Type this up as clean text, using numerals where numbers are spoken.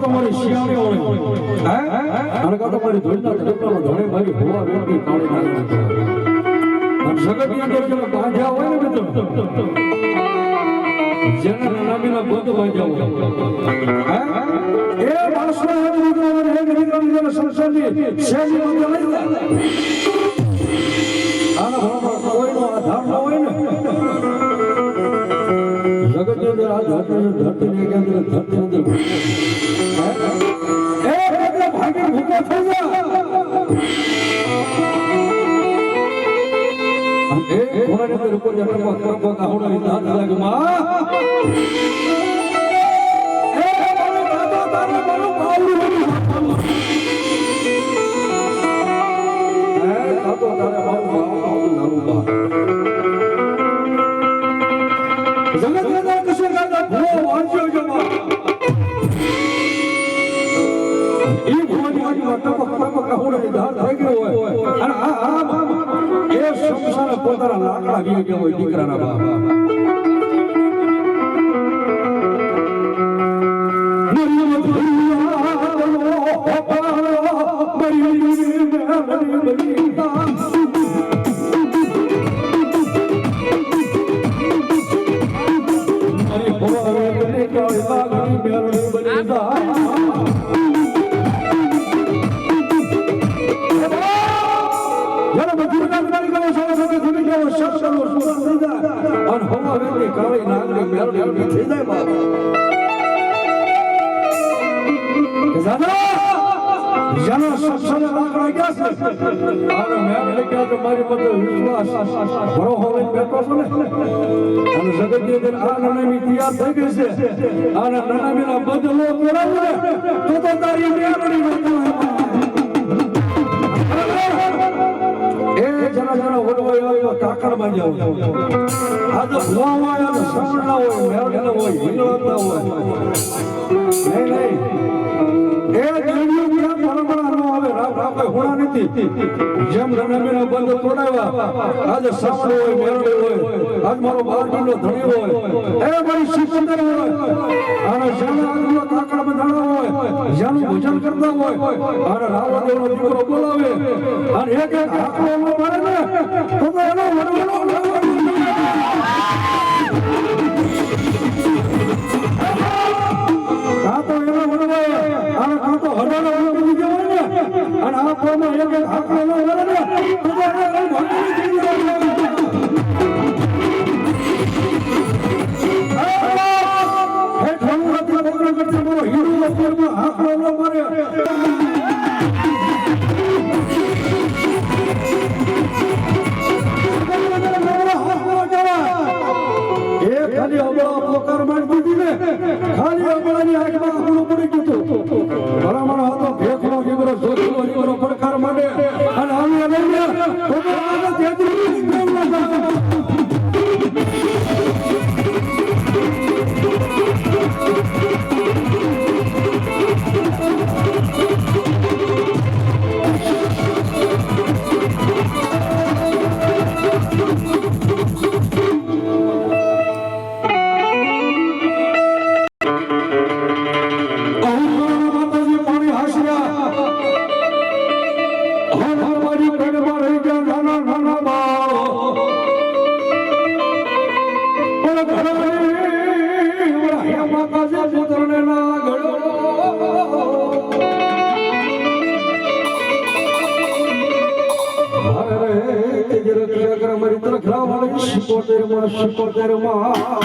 તમારી શિયાળી હોય હે અને કા તમારી ધોળના ધડકનો ધોળે મારી ભોવા વેતી કાળી નાખી અને સગતની અંદર જે બાંધ્યા હોય ને મિત્રો જેના નામીના બંધ બાંધ્યા હોય હે એ માણસના હે ગરીબના સંસારની શેરી બંધ લઈ જાય આના ભણવા કોઈનો આધાર ન હોય ને જગતની અંદર આ ધરતીની અંદર એ એટલે ભાગી ભૂખો થઈ જા એ ઘોડાની અંદર ઉપર જટવા કરવા કાહોડા દાંત લાગે માં એ મારો દાદા તારે મારો બાવડું એ દાદો તારે મારો બાવડું નાનું બા જગતની અંદર કશું કાંઈ ભૂવો વાંચ્યો છે માં એ ભૂવાની વાડીમાં ટપક ટપક કાહોડાની દાંત થઈ ગયો હોય અને એ સંસાર પોતાના લાકડા વી ગયા હોય દીકરાના બાપ કાકડ બાંધ્યા આ તો ભૂવા હોય સપના હોય મેરડીના હોય હિંગળાના હોય નહીં એ દેવીઓ ત્યાં પરમણા ન આવે રામ રામ કોઈ હોણા નથી જેમ રણમેના બંધ તોડાવ્યા આજે સામડો હોય મેરડો હોય આજ મારો બાળકીનો ધણી હોય એ મારી સિકંદર હોય અને જેના આજનો કાકડા બંધાણા હોય જેનું ભજન કરતા હોય અને રાવણદેવનો દીકરો બોલાવે અને એક એક હાકલો ન મારે ને તો એનો વડવાનો કાં તો એનો વડવાય અને કાં તો હરવાનો વડવી જવાય ને અને આ કોમાં એક એક હાકલો ન મારે ને તો એનો ભગવાન થઈ જાય ખાલી અબળા પોકાર મારી દીધી ને ખાલી અબળાની આંખમાં આપણું પડી ગયું ભલામણ હતો ભેખનો દીકરો જોખીનો દીકરો પડકાર માંડે અને આવી લઈને ભગવાન તેજી રક્ષા કર મારી તરફ રાવ શિકોતેર માં